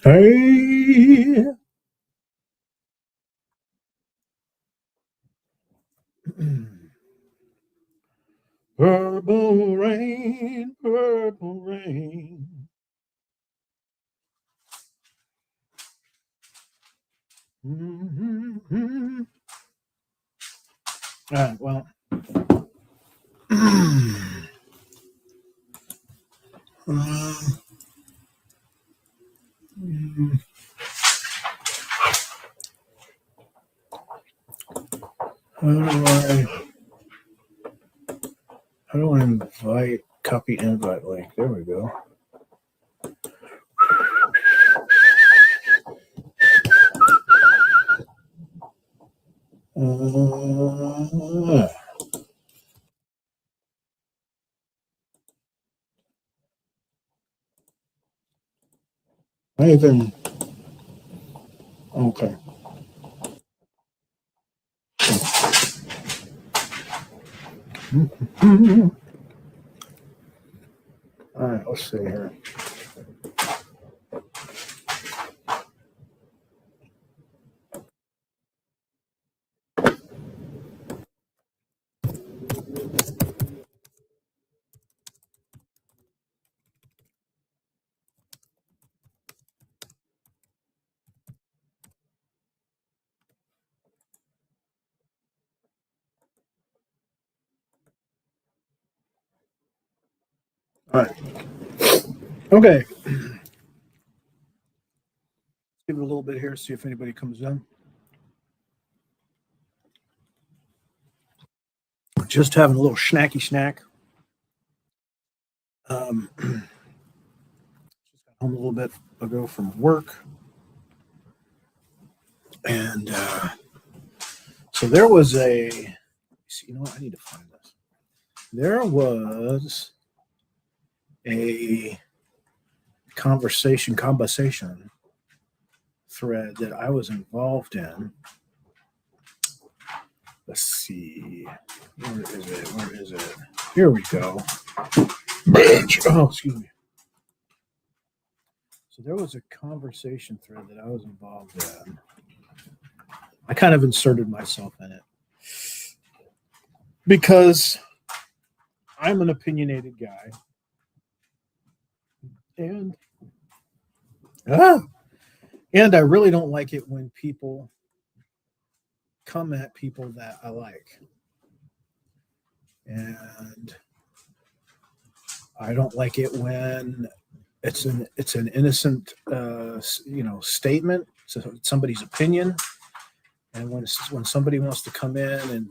Hey, purple rain, purple rain. Mm-hmm. All right, well, I how do I invite copy invite link? There we go. I even okay. All right, let's see here. All right, okay. Give it a little bit here, see if anybody comes in. Just having a little snacky snack. Just got home a little bit ago from work, and so there was a. You know what? I need to find this. There was a conversation thread that I was involved in. Let's see. Where is it? Where is it? Here we go. Oh, excuse me. So there was a conversation thread that I was involved in. I kind of inserted myself in it because I'm an opinionated guy. And and I really don't like it when people come at people that I like. And I don't like it when it's an innocent statement, so somebody's opinion, and when somebody wants to come in and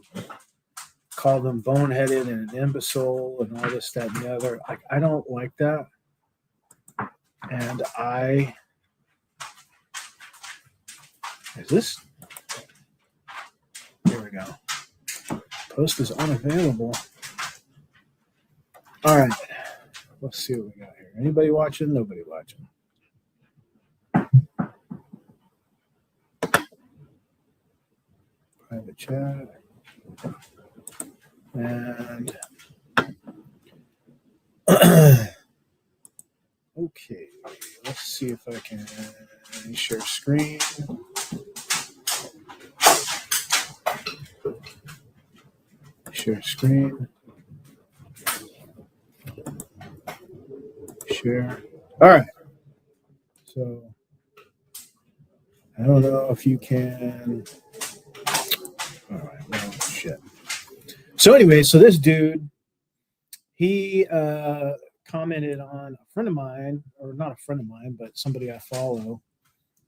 call them boneheaded and an imbecile and all this, that, and the other, I don't like that. And is this? Here we go. Post is unavailable. All right. Let's see what we got here. Anybody watching? Nobody watching. Private chat. And okay, let's see if I can share screen. Share screen. Share. All right. So I don't know if you can. All right. Well, shit. So anyway, so this dude, he commented on a friend of mine, or not a friend of mine, but somebody I follow,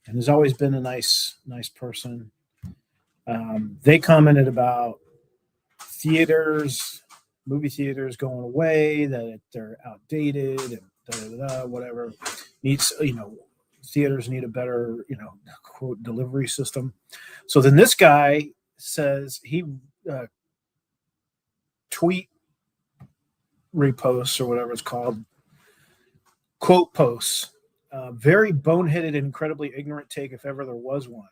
and has always been a nice person. They commented about movie theaters going away, that they're outdated and whatever. Theaters need a better, quote, delivery system. So then this guy says he tweet reposts or whatever it's called, quote posts. Very boneheaded and incredibly ignorant take, if ever there was one.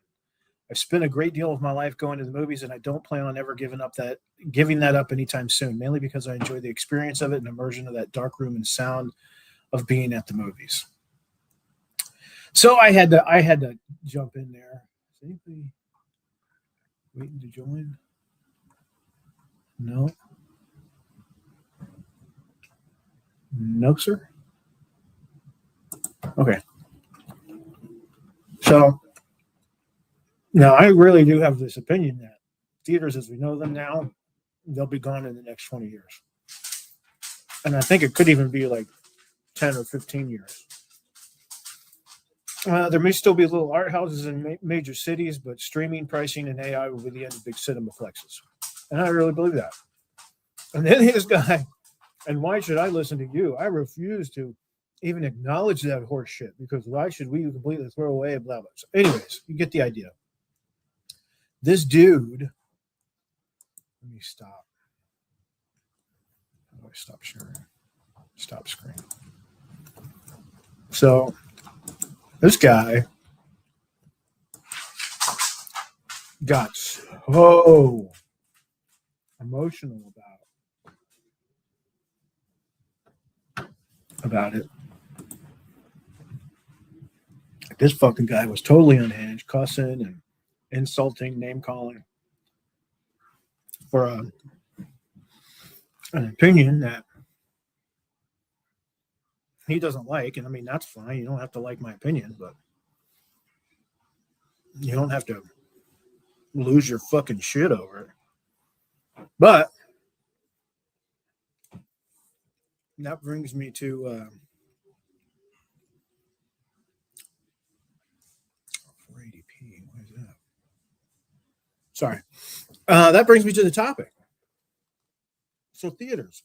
I've spent a great deal of my life going to the movies, and I don't plan on ever giving that up anytime soon, mainly because I enjoy the experience of it and immersion of that dark room and sound of being at the movies. So I had to jump in there. Is anybody waiting to join? No. No, sir. Okay. So now I really do have this opinion that theaters as we know them now, they'll be gone in the next 20 years. And I think it could even be like 10 or 15 years. There may still be little art houses in major cities, but streaming, pricing, and AI will be the end of big cinema flexes. And I really believe that. And then this guy, and why should I listen to you? I refuse to even acknowledge that horse shit because why should we completely throw away blah blah. So anyways, you get the idea. This dude, let me stop. How do I stop sharing? Stop screen. So this guy got so emotional about it. This fucking guy was totally unhinged, cussing and insulting, name calling for an opinion that he doesn't like. And I mean, that's fine. You don't have to like my opinion, but you don't have to lose your fucking shit over it. But that brings me to 480p. What is that? Sorry. That brings me to the topic. So theaters,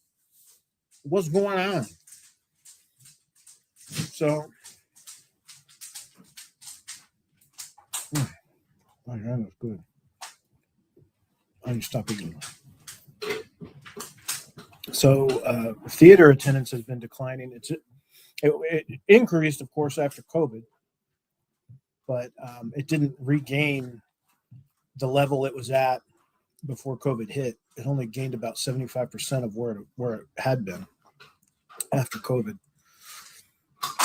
what's going on? So, oh, that was good. I need to stop eating. So, theater attendance has been declining. It increased, of course, after COVID, but it didn't regain the level it was at before COVID hit. It only gained about 75% of where it had been after COVID,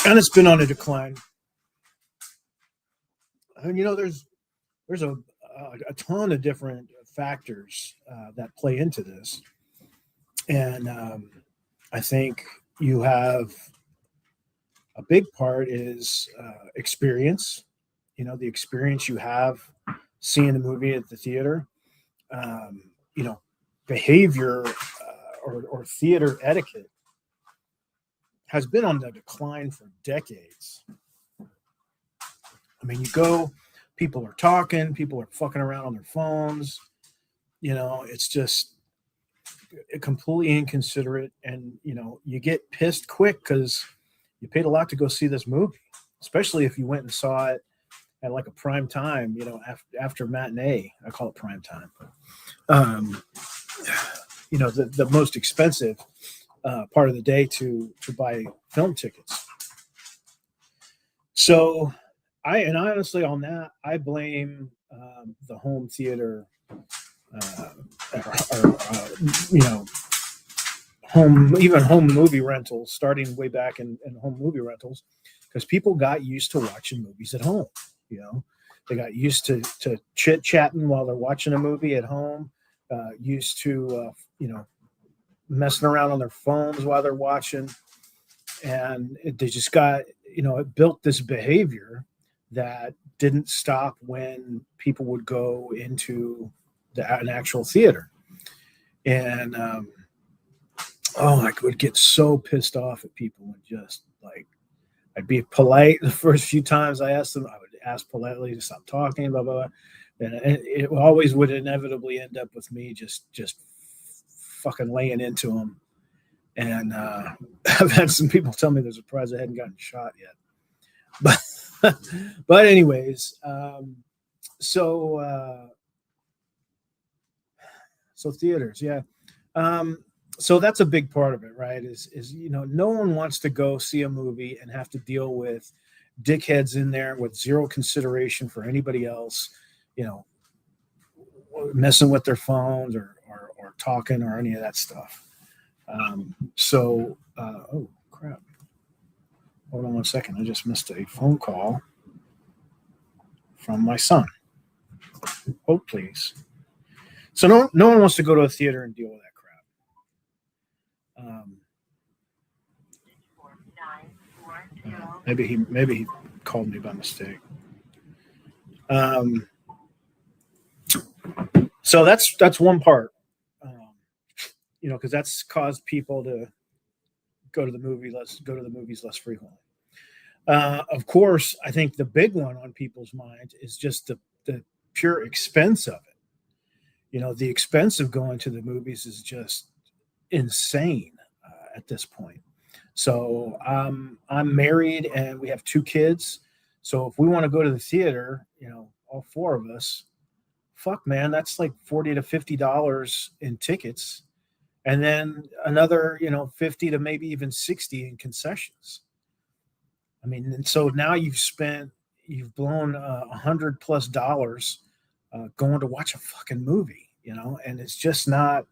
and it's been on a decline. And you know, there's a ton of different factors that play into this, and I think you have a big part is experience. You know, the experience you have seeing a movie at the theater. You know, behavior or theater etiquette has been on the decline for decades. I mean, you go, people are talking, people are fucking around on their phones. You know, it's just completely inconsiderate, and you know, you get pissed quick because you paid a lot to go see this movie, especially if you went and saw it at like a prime time. You know, after matinee, I call it prime time. You know, the most expensive part of the day to buy film tickets. So I honestly on that I blame the home theater you know, home movie rentals, starting way back in home movie rentals, because people got used to watching movies at home. You know, they got used to chit chatting while they're watching a movie at home, used to you know, messing around on their phones while they're watching, and they just got, you know, it built this behavior that didn't stop when people would go into an actual theater. And oh, I would get so pissed off at people and just like, I'd be polite the first few times I asked them. I would ask politely to stop talking, blah blah blah, and it always would inevitably end up with me just fucking laying into them. And I've had some people tell me they're surprised I hadn't gotten shot yet. But anyways, so theaters, yeah. So that's a big part of it, right? Is you know, no one wants to go see a movie and have to deal with dickheads in there with zero consideration for anybody else, you know, messing with their phones or talking or any of that stuff. Oh crap. Hold on one second. I just missed a phone call. from my son. Oh, please. So no one wants to go to a theater and deal with that crap. Maybe he called me by mistake. So that's one part, because that's caused people to go to the movies less frequently. Of course, I think the big one on people's minds is just the pure expense of it. The expense of going to the movies is just insane at this point. So I'm married and we have 2 kids. So if we want to go to the theater, all 4 of us, fuck man, that's like $40 to $50 in tickets, and then another 50 to maybe even 60 in concessions. I mean, and so now you've blown $100+ going to watch a fucking movie, and it's just not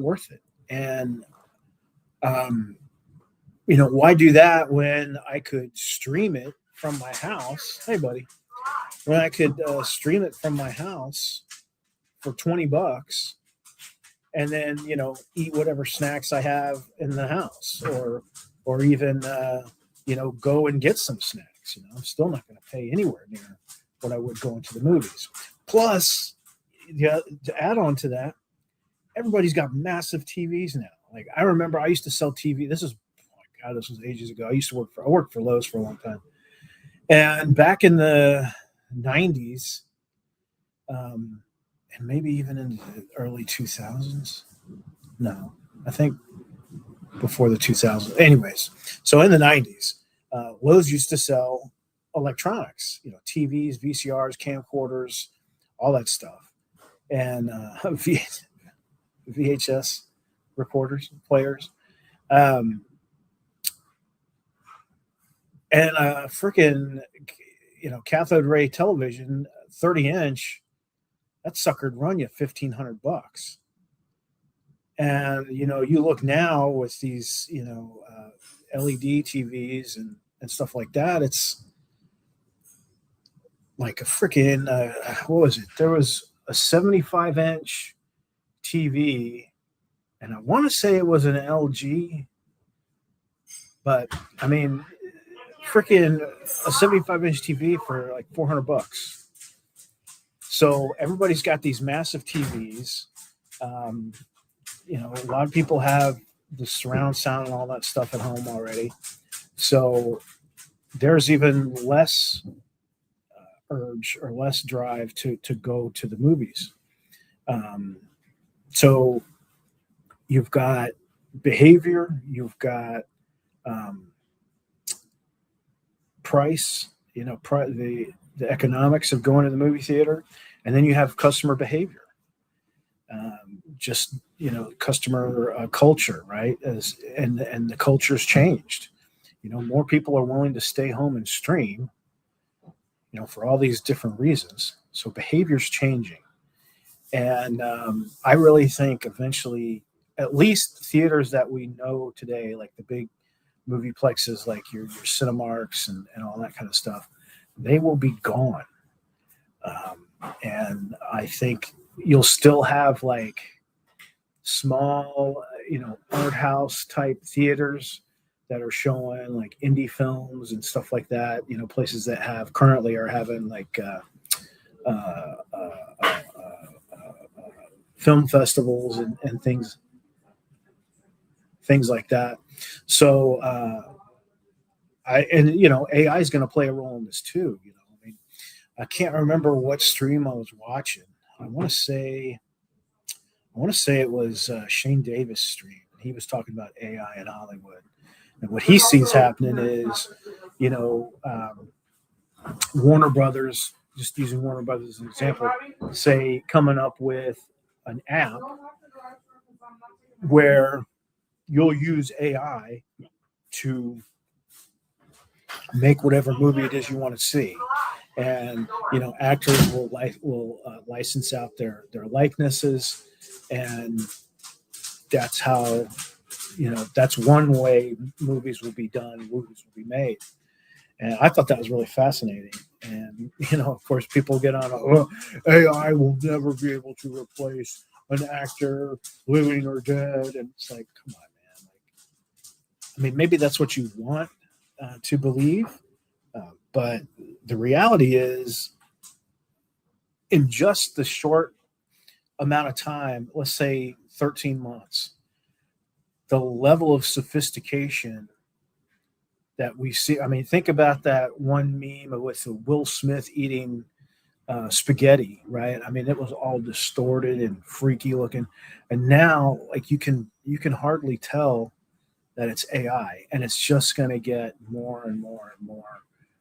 worth it. And why do that when I could stream it from my house? Hey, buddy. When I could stream it from my house for $20 and then, eat whatever snacks I have in the house, or even, go and get some snacks. I'm still not going to pay anywhere near what I would going to the movies. Plus, to add on to that, everybody's got massive TVs now. Like, I remember I used to sell TV. This was ages ago. I worked for Lowe's for a long time. And back in the 90s, and maybe even in the early 2000s. No, I think before the 2000s. Anyways, so in the 90s, Lowe's used to sell electronics, TVs, VCRs, camcorders, all that stuff. And VHS recorders, players. And freaking, cathode ray television, 30-inch, that sucker'd run you $1,500. And, you look now with these, LED TVs and stuff like that, it's like a freaking, what was it? There was a 75-inch TV, and I want to say it was an LG, but I mean, freaking a 75-inch TV for like $400. So everybody's got these massive TVs. A lot of people have the surround sound and all that stuff at home already. So there's even less urge or less drive to go to the movies. So you've got behavior, you've got price, the economics of going to the movie theater, and then you have customer behavior, customer culture, right? And the culture's changed. More people are willing to stay home and stream, for all these different reasons. So behavior's changing, and I really think eventually, at least theaters that we know today, like the big movie plexes, like your Cinemarks and all that kind of stuff, they will be gone. And I think you'll still have like small, art house type theaters that are showing like indie films and stuff like that. Places that currently are having like film festivals and things like that. So AI is going to play a role in this too. I can't remember what stream I was watching. I want to say it was Shane Davis' stream. He was talking about AI in Hollywood, and what he sees happening is, Warner Brothers, just using Warner Brothers as an example, say coming up with an app where you'll use AI to make whatever movie it is you want to see. And actors will license out their likenesses, and that's how that's one way movies will be done, movies will be made. And I thought that was really fascinating. And, of course, people get on, oh, AI will never be able to replace an actor, living or dead. And it's like, come on, man. I mean, maybe that's what you want to believe. But the reality is, in just the short amount of time, let's say 13 months, the level of sophistication that we see. I mean, think about that one meme with Will Smith eating spaghetti, right? I mean, it was all distorted and freaky looking, and now like you can hardly tell that it's AI, and it's just going to get more and more and more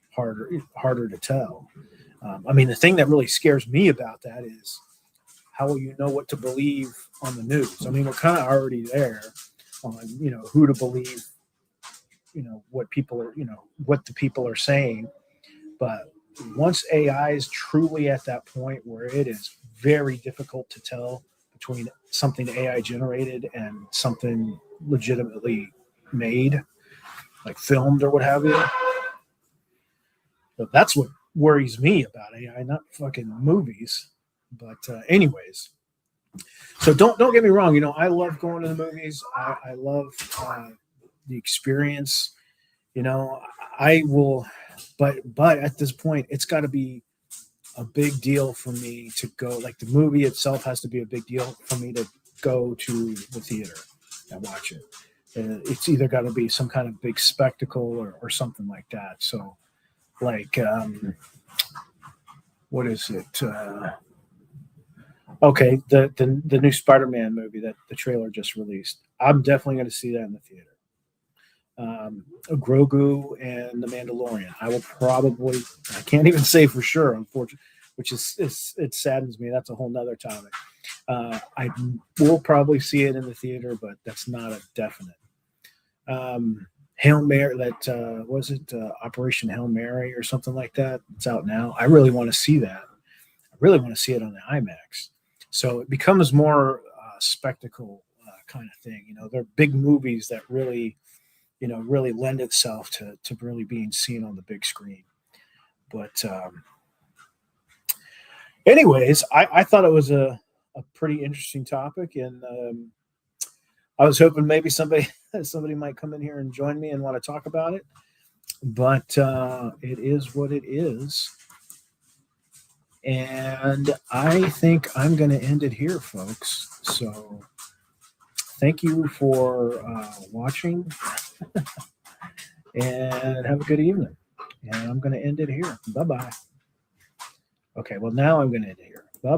harder to tell. I mean, the thing that really scares me about that is how will you know what to believe on the news? I mean, we're kind of already there on who to believe, what people are, what the people are saying, but once AI is truly at that point where it is very difficult to tell between something AI generated and something legitimately made, like filmed or what have you. But that's what worries me about AI, not fucking movies. But anyways, so don't get me wrong. I love going to the movies. I love the experience. I will, but at this point, it's got to be a big deal for me to go. Like the movie itself has to be a big deal for me to go to the theater and watch it. It's either got to be some kind of big spectacle or something like that. So, like, what is it? Okay, the new Spider-Man movie that the trailer just released. I'm definitely going to see that in the theater. Grogu and the Mandalorian. I will probably, I can't even say for sure, unfortunately, which it saddens me. That's a whole nother topic. I will probably see it in the theater, but that's not a definite. Hail Mary, that was it Operation Hail Mary or something like that. It's out now. I really want to see that. I really want to see it on the IMAX. So it becomes more spectacle kind of thing. They're big movies that really really lend itself to really being seen on the big screen. But anyways, I thought it was a pretty interesting topic, and I was hoping maybe somebody might come in here and join me and want to talk about it. But it is what it is. And I think I'm going to end it here, folks. So thank you for watching and have a good evening. And I'm going to end it here. Bye-bye. Okay, well, now I'm going to end it here.